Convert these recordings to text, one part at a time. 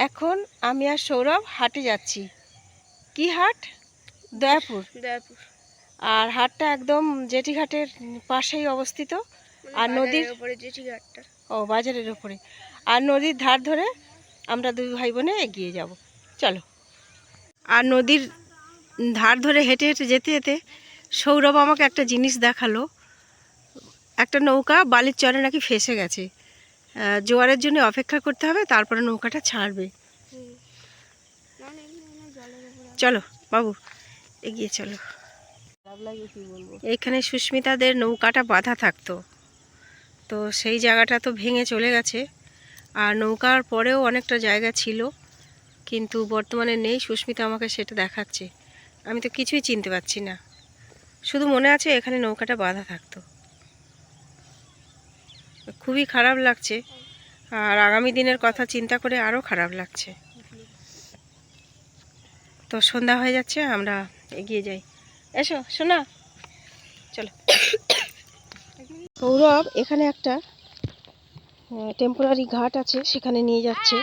এখন আমি আর সৌরভ হাটে যাচ্ছি। কি হাট? দয়াপুর। দয়াপুর। আর হাটটা একদম জেটিঘাটের পাশেই অবস্থিত। আর নদীর উপরে জেটিঘাটটা। ও বাজারের উপরে। আর নদীর ধার ধরে আমরা দুই ভাই বোনে এগিয়ে যাব। চলো। আর নদীর ধার ধরে হেঁটে হেঁটে যেতে যেতে সৌরভ আমাকে একটা জিনিস দেখালো। একটা নৌকা বালির চরে নাকি ফেসে গেছে। জোয়ারের জন্য অপেক্ষা করতে হবে, তারপরে নৌকাটা ছাড়বে। চলো বাবু, এগিয়ে চলো। এইখানে সুস্মিতাদের নৌকাটা বাঁধা থাকতো, তো সেই জায়গাটা তো ভেঙে চলে গেছে। আর নৌকার পরেও অনেকটা জায়গা ছিল, কিন্তু বর্তমানে নেই। সুস্মিতা আমাকে সেটা দেখাচ্ছে। আমি তো কিছুই চিনতে পারছি না, শুধু মনে আছে এখানে নৌকাটা বাঁধা থাকতো। খুবই খারাপ লাগছে, আর আগামী দিনের কথা চিন্তা করে আরও খারাপ লাগছে। তো সন্ধ্যা হয়ে যাচ্ছে, আমরা এগিয়ে যাই। এসো শোনা, চলো। সৌরভ এখানে একটা টেম্পোরারি ঘাট আছে, সেখানে নিয়ে যাচ্ছে।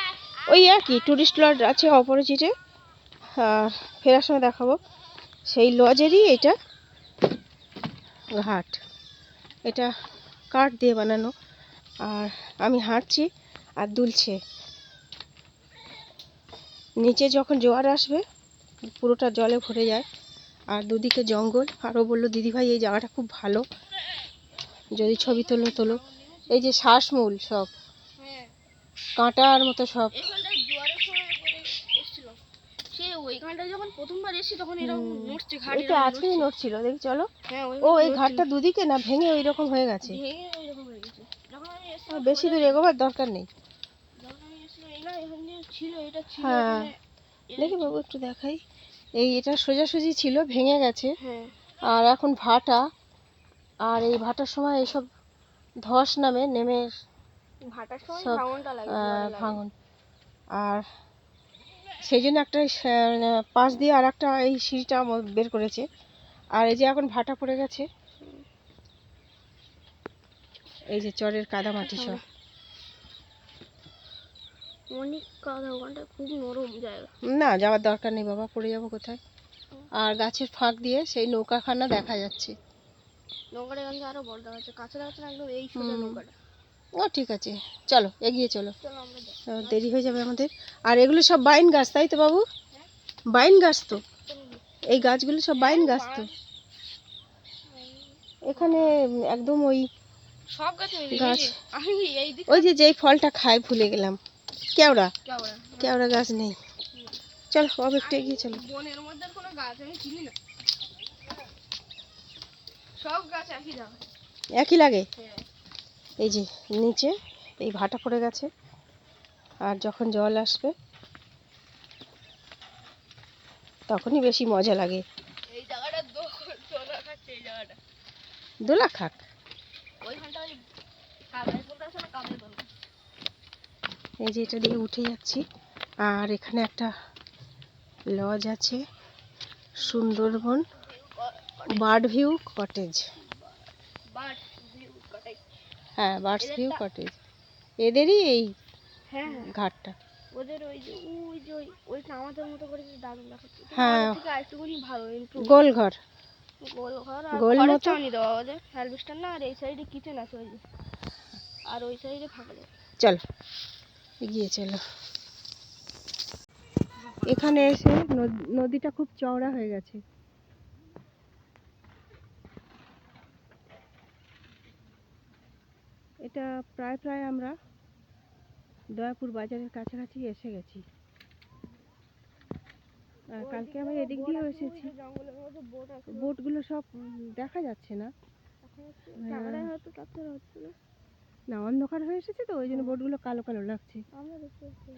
ওই একই টুরিস্ট লজ আছে অপোজিটে, ফেরার সময় দেখাবো। সেই লজেরই এটা ঘাট। এটা কাঠ দিয়ে বানানো। আর আমি হাঁটছি আর দুলছে। নিচে যখন জোয়ার আসবে পুরোটা জলে ভরে যায়, আর দুদিকে জঙ্গল। আরও বললো দিদিভাই এই জায়গাটা খুব ভালো, যদি ছবি তোলো। এই যে শ্বাসমূল সব কাঁটার মতো সব। এটা আজকেই নড়ছিল, দেখি চলো। ও এই ঘাটটা দুদিকে না ভেঙে ওই রকম হয়ে গেছে। বেশি দূর এগোবার দরকার নেই। হ্যাঁ দেখি বাবু একটু দেখাই। এটা সোজাসুজি ছিল, ভেঙে গেছে। আর এখন ভাটা, আর এই ভাটার সময় এইসব ধস নেমে ভাঙন। আর সেই জন্য একটা পাশ দিয়ে আর একটা এই সিঁড়িটা বের করেছে। আর এই যে এখন ভাটা পড়ে গেছে, এই যে চরের কাদামাটি সব। অনেক কাদা, ওখানটা খুব নরম জায়গা। না যাওয়ার দরকার নেই বাবা, পড়ে যাবো কোথায়। আর গাছের ফাঁক দিয়ে সেই নৌকাখানা দেখা যাচ্ছে। নৌকাটা কিন্তু আরো বড় দেখা যাচ্ছে, কাছে দেখা যাচ্ছে একদম এই সোজা নৌকাটা। ও ঠিক আছে, চলো এগিয়ে চলো, দেরি হয়ে যাবে আমাদের। আর এগুলো সব বাইন গাছ, তাই তো বাবু? বাইন গাছ তো, এই গাছগুলো সব বাইন গাছ তো। এখানে একদম ওই সব গাছ। ওই যে যেই ফলটা খাই ভুলে গেলাম, কেওড়া। কেওড়া গাছ নেই। চলো বাবু একটু এগিয়ে চলো। বনের মধ্যে কোনো গাছ আমি চিনি না, সব গাছ একই লাগে। এই যে নিচে এই ভাটা পড়ে গেছে, আর যখন জল আসবে তখনই বেশি মজা লাগে। এই জায়গাটা দোলা খাচ্ছে, এই জায়গাটা দোলা খাক। এই যে এটা দিয়ে উঠে যাচ্ছি। আর এখানে একটা লজ আছে, সুন্দরবন বার্ড ভিউ কটেজ। হ্যাঁ বার্ডস ভিউ কটেজ, এদেরই এই ঘাটটা। ওদের ওই যে ওই আমাদের মতো করে দারুণ দেখাচ্ছে। হ্যাঁ একটুখানি ভালো, গোল ঘর, গোল মতো চাউনি দেওয়া ওদের অ্যালবেস্টার না। আর এই সাইডে কিচেন আছে ওই যে, আর ওই সাইডে ফাঁকা যায়। চলো এগিয়ে চলো। এখানে এসে নদীটা খুব চওড়া হয়ে গেছে। এটা প্রায় আমরা দয়াপুর বাজারের কাছাকাছি এসে গেছি। কালকে আমরা এদিক দিয়েও এসেছি। বোটগুলো সব দেখা যাচ্ছে না, না অন্ধকার হয়ে এসেছে তো ওই জন্য বোটগুলো কালো কালো লাগছে।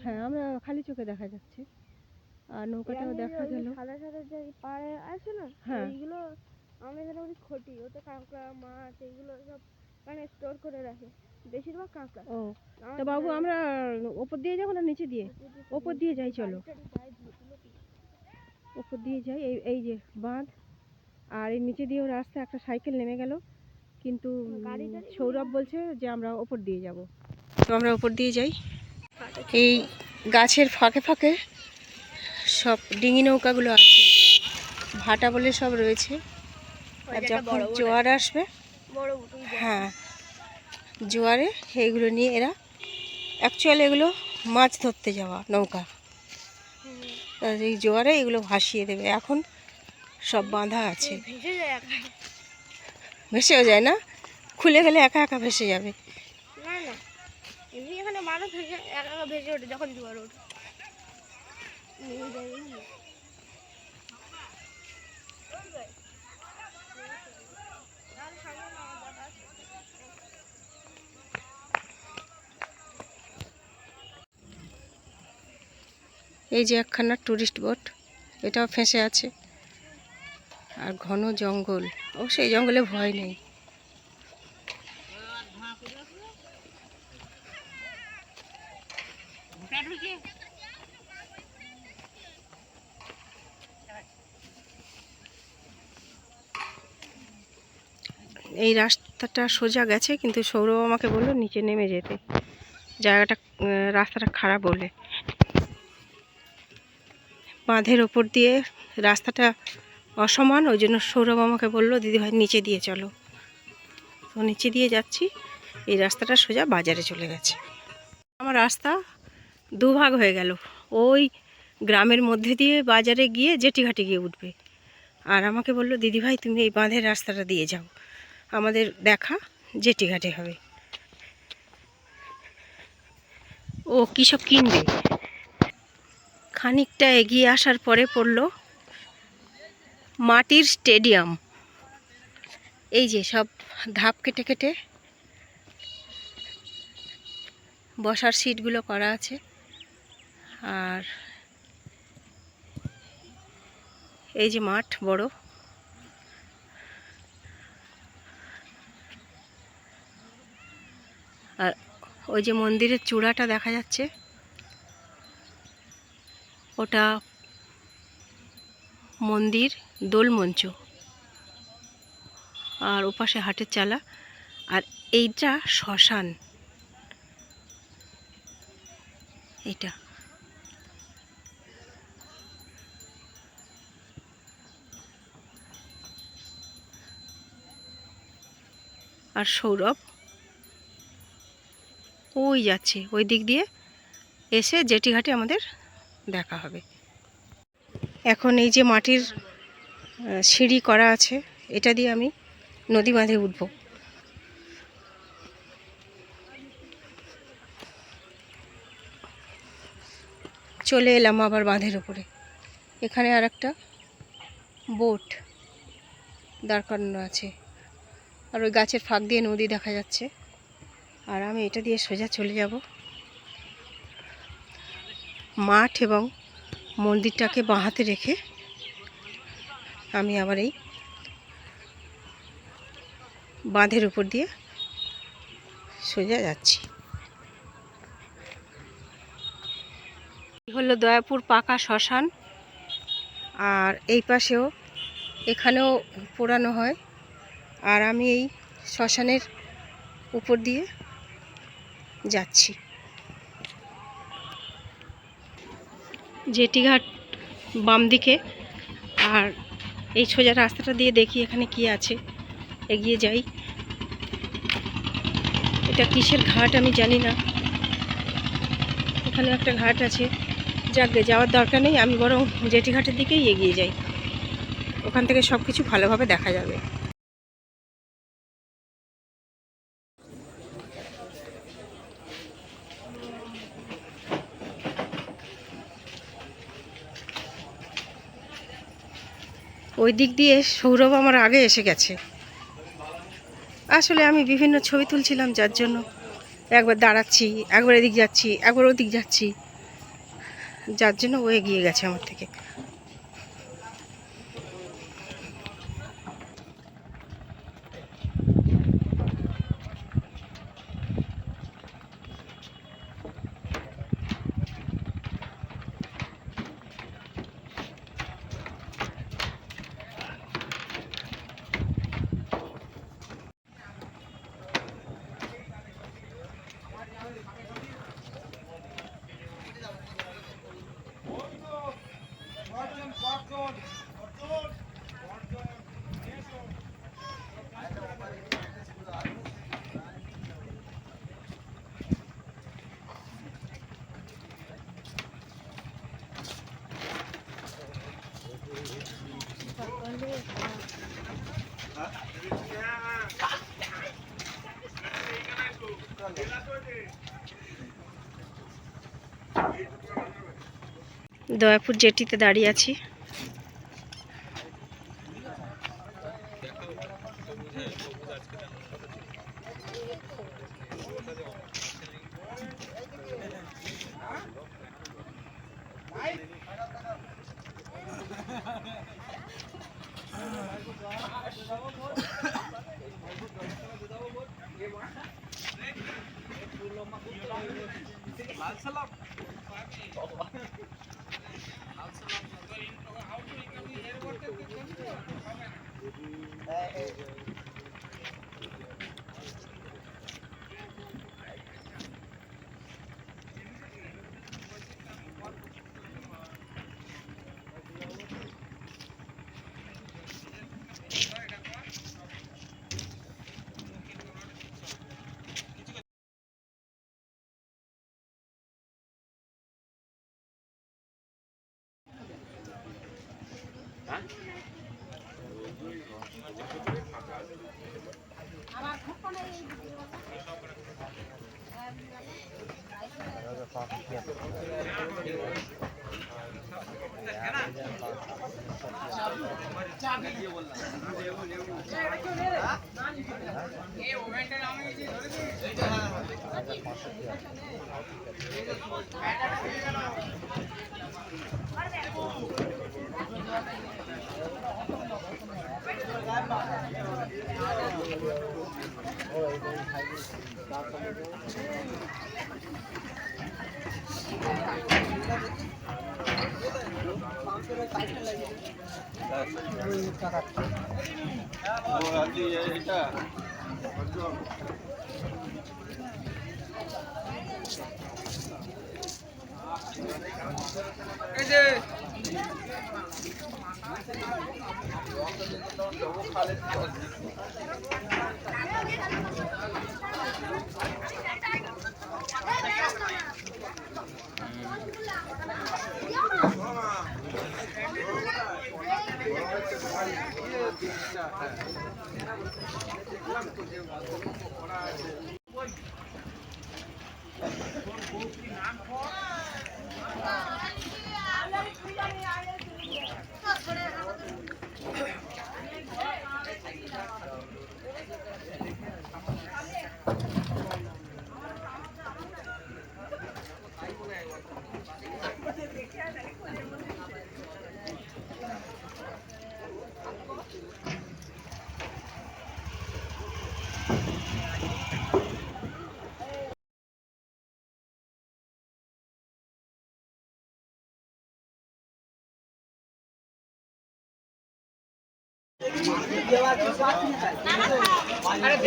হ্যাঁ আমরা খালি চোখে দেখা যাচ্ছে। আর নৌকাটাও দেখা গেল। সাদা সাদা যে পাড়ে আছে না, এইগুলো আমরা এখানে বলি খটি। ওতে কাঁকড়া মাছ এইগুলো সব মানে স্টোর করে রাখে, বেশিরভাগ কাঁকড়া। ও তো বাবু আমরা ওপর দিয়ে যাবো না নিচে দিয়ে? ওপর দিয়ে যাই, চলো ওপর দিয়ে যাই। এই যে বাঁধ, আর এই নিচে দিয়েও রাস্তা। একটা সাইকেল নেমে গেল, কিন্তু সৌরভ বলছে যে আমরা ওপর দিয়ে যাব, তো আমরা ওপর দিয়ে যাই। গাছের ফাঁকে ফাঁকে সব ডিঙি নৌকাগুলো আছে, ভাটা বলে সব রয়েছে। আর যখন জোয়ার আসবে, হ্যাঁ জোয়ারে এইগুলো নিয়ে এরা, অ্যাকচুয়ালি এগুলো মাছ ধরতে যাওয়া নৌকা, এই জোয়ারে এগুলো ভাসিয়ে দেবে। এখন সব বাঁধা আছে, ভেসেও যায় না, খুলে গেলে একা একা ভেসে যাবে। না না, এমনি এখানে মানুষ একা একা ভেসে ওঠে যখন জোয়ার ওঠে। এই যে একখানা টুরিস্ট বোট, এটাও ফেঁসে আছে। আর ঘন জঙ্গল, ও সেই জঙ্গলে ভয় নেই। এই রাস্তাটা সোজা গেছে, কিন্তু সৌরভ আমাকে বললো নিচে নেমে যেতে, জায়গাটা রাস্তাটা খারাপ বলে। বাঁধের ওপর দিয়ে রাস্তাটা অসমান, ওই জন্য সৌরভ আমাকে বললো দিদিভাই নিচে দিয়ে চলো। তো নিচে দিয়ে যাচ্ছি, এই রাস্তাটা সোজা বাজারে চলে গেছে। আমার রাস্তা দুভাগ হয়ে গেল, ওই গ্রামের মধ্যে দিয়ে বাজারে গিয়ে জেটিঘাটে গিয়ে উঠবে। আর আমাকে বললো দিদিভাই তুমি এই বাঁধের রাস্তাটা দিয়ে যাও, আমাদের দেখা জেটিঘাটে হবে। ও কী সব কিনবে। খানিকটা এগিয়ে আসার পরে পড়লো মাটির স্টেডিয়াম। এই যে সব ধাপ কেটে কেটে বসার সিটগুলো করা আছে। আর এই যে মাঠ বড়, আর ওই যে মন্দিরের চূড়াটা দেখা যাচ্ছে, ওটা মন্দির দোলমঞ্চ। আর ওপাশে হাটের চালা, আর এইটা শ্মশান। এটা আর সৌরভ ওই যাচ্ছে, ওই দিক দিয়ে এসে জেটিঘাটে আমাদের দেখা হবে। এখন এই যে মাটির সিঁড়ি করা আছে, এটা দিয়ে আমি নদী বাঁধে উঠব। চলে এলাম আবার বাঁধের উপরে। এখানে আর একটা বোট দাঁড় করানো আছে, আর ওই গাছের ফাঁক দিয়ে নদী দেখা যাচ্ছে। আর আমি এটা দিয়ে সোজা চলে যাব মাঠ এবং মন্দিরটাকে বাঁ হাতে রেখে। আমি আবার এই বাঁধের উপর দিয়ে সোজা যাচ্ছি। হলো দয়াপুর পাকা শ্মশান, আর এই পাশেও, এখানেও পোড়ানো হয়। আর আমি এই শ্মশানের উপর দিয়ে যাচ্ছি। জেটিঘাট বাম দিকে, আর এই সোজা রাস্তাটা দিয়ে দেখি এখানে কি আছে, এগিয়ে যাই। এটা কিসের ঘাট আমি জানি না, এখানে একটা ঘাট আছে। যাকে যাওয়ার দরকার নেই, আমি বরং জেটিঘাটের দিকেই এগিয়ে যাই, ওখান থেকে সব কিছু ভালোভাবে দেখা যাবে। ওই দিক দিয়ে সৌরভ আমার আগে এসে গেছে। আসলে আমি বিভিন্ন ছবি তুলছিলাম, যার জন্য একবার দাঁড়াচ্ছি, একবার এদিক যাচ্ছি, একবার ওদিক যাচ্ছি, যার জন্য ও এগিয়ে গেছে আমার থেকে। দয়াপুর জেটিতে দাঁড়িয়ে আছি।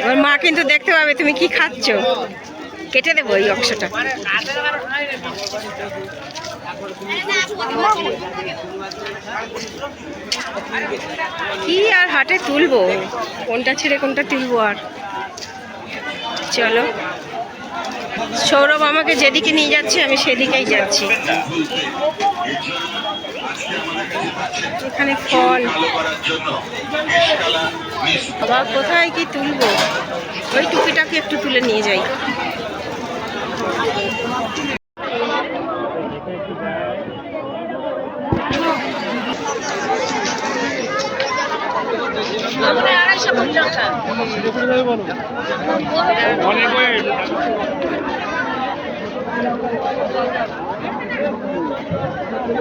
আমার মা কিন্তু দেখতে পাবে তুমি কি খাচ্ছ। কেটে দেবো এই অংশটা। কি আর হাটে তুলবো, কোনটা ছেড়ে কোনটা তুলবো আর। চলো, সৌরভ আমাকে যেদিকে নিয়ে যাচ্ছে আমি সেদিকেই যাচ্ছি। এখানে ফল, আবার কোথায় কি তুলবো, ওই টুপিটাকে একটু তুলে নিয়ে যাই।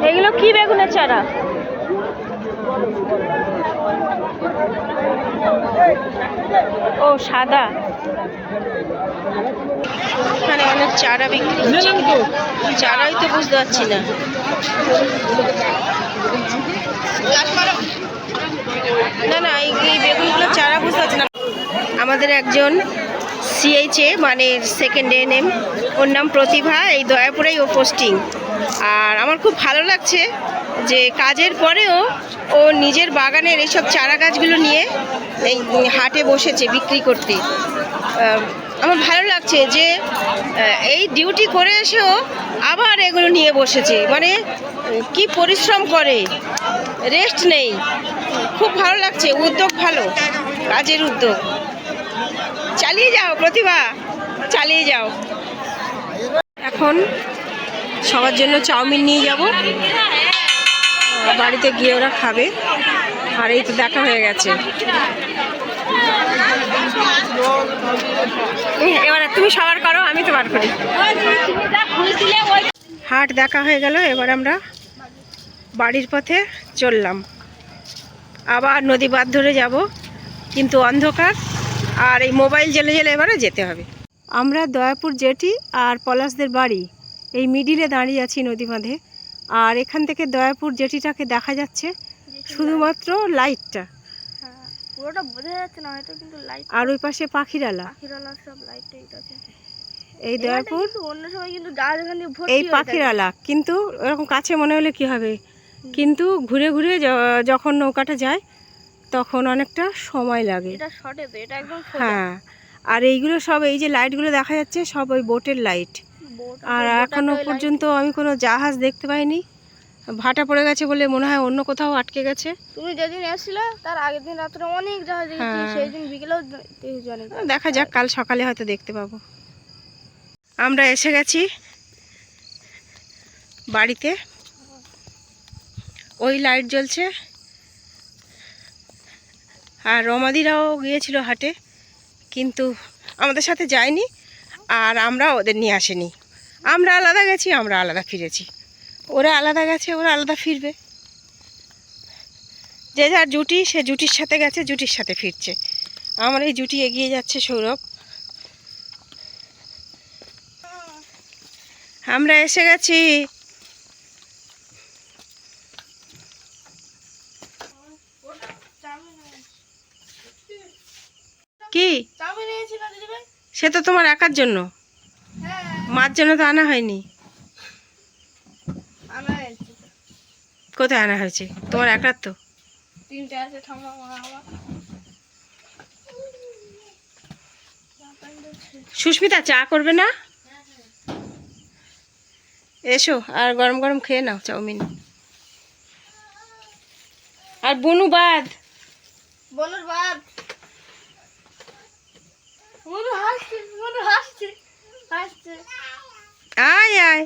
এগুলো কি বেগুনের চারা? ও সাদা। এখানে অনেক চারা বিক্রি হচ্ছে, চারাই তো বুঝতে পারছি না। না না, এই বেগুনগুলো চারা বুঝতে পারছি না। আমাদের একজন সিএইচএ মানে সেকেন্ড এএনএম, ওর নাম প্রতিভা, এই দয়াপুরেই ও পোস্টিং। আর আমার খুব ভালো লাগছে যে কাজের পরেও ও নিজের বাগানের এইসব চারা গাছগুলো নিয়ে এই হাটে বসেছে বিক্রি করতে। আমার ভালো লাগছে যে এই ডিউটি করে এসেও আবার এগুলো নিয়ে বসেছে, মানে কি পরিশ্রম করে, রেস্ট নেই। খুব ভালো লাগছে, উদ্যোগ ভালো, কাজের উদ্যোগ। চালিয়ে যাও প্রতিভা, চালিয়ে যাও। এখন সবার জন্য চাউমিন নিয়ে যাব, বাড়িতে গিয়ে ওরা খাবে। আর এই তো দেখা হয়ে গেছে। এবার তুমি সবার করো, আমি তো বার করি। হাট দেখা হয়ে গেল, এবার আমরা বাড়ির পথে চললাম। আবার নদী বাঁধ ধরে যাব, কিন্তু অন্ধকার, আর এই মোবাইল জ্বেলে জ্বেলে এবারে যেতে হবে। আমরা দয়াপুর জেটি আর পলাশদের বাড়ি এই মিডিলে দাঁড়িয়ে আছি নদী বাঁধে। আর এখান থেকে দয়াপুর জেটিটাকে দেখা যাচ্ছে শুধুমাত্র লাইটটা, পুরোটা বোঝা যাচ্ছে না হয়তো, কিন্তু লাইট আর ওই পাশে পাখিরালা। সব লাইটটাই আছে। এই দয়াপুর অন্য সময় কিন্তু গাছ এখান দিয়ে ভর্তি এই পাখিরালা, কিন্তু এরকম কাছে মনে হলে কি হবে, কিন্তু ঘুরে ঘুরে যখন নৌকাটা যায় তখন অনেকটা সময় লাগে। এটা শর্টে তো, এটা একদম হ্যাঁ, আর এইগুলো সব, এই যে লাইটগুলো দেখা যাচ্ছে সব ওই বোটের লাইট। আর এখনো পর্যন্ত আমি কোনো জাহাজ দেখতে পাইনি। ভাটা পড়ে গেছে বলে মনে হয় অন্য কোথাও আটকে গেছে। তুমি যেদিন এসেছিলে তার আগের দিন রাত্রে অনেক জাহাজ দেখেছি, সেই দিন বিকেলেও দেখেছি অনেক। দেখা যাক, কাল সকালে হয়তো দেখতে পাবো। আমরা এসে গেছি বাড়িতে, ওই লাইট জ্বলছে। আর রমাদিরাও গিয়েছিল হাটে, কিন্তু আমাদের সাথে যায়নি, আর আমরা ওদের নিয়ে আসিনি। আমরা আলাদা গেছি, আমরা আলাদা ফিরেছি। ওরা আলাদা গেছে, ওরা আলাদা ফিরবে। যে যার জুটি, সে জুটির সাথে গেছে, জুটির সাথে ফিরছে। আমার এই জুটি এগিয়ে যাচ্ছে সৌরভ। আমরা এসে গেছি। কি সে তো তোমার একার জন্য, মার জন্য তো আনা হয়নি। কোথায় আনা হয়েছে? তোমার একার তো। তিনটে আছে, ঠাম্মা মা আমার। সুস্মিতা চা করবে না? এসো, আর গরম গরম খেয়ে নাও চাউমিন। আর বনু বাদ, বনুর বাদ। মনু হাসছে, মনু হাসছে, হাসছে। আয় আয়।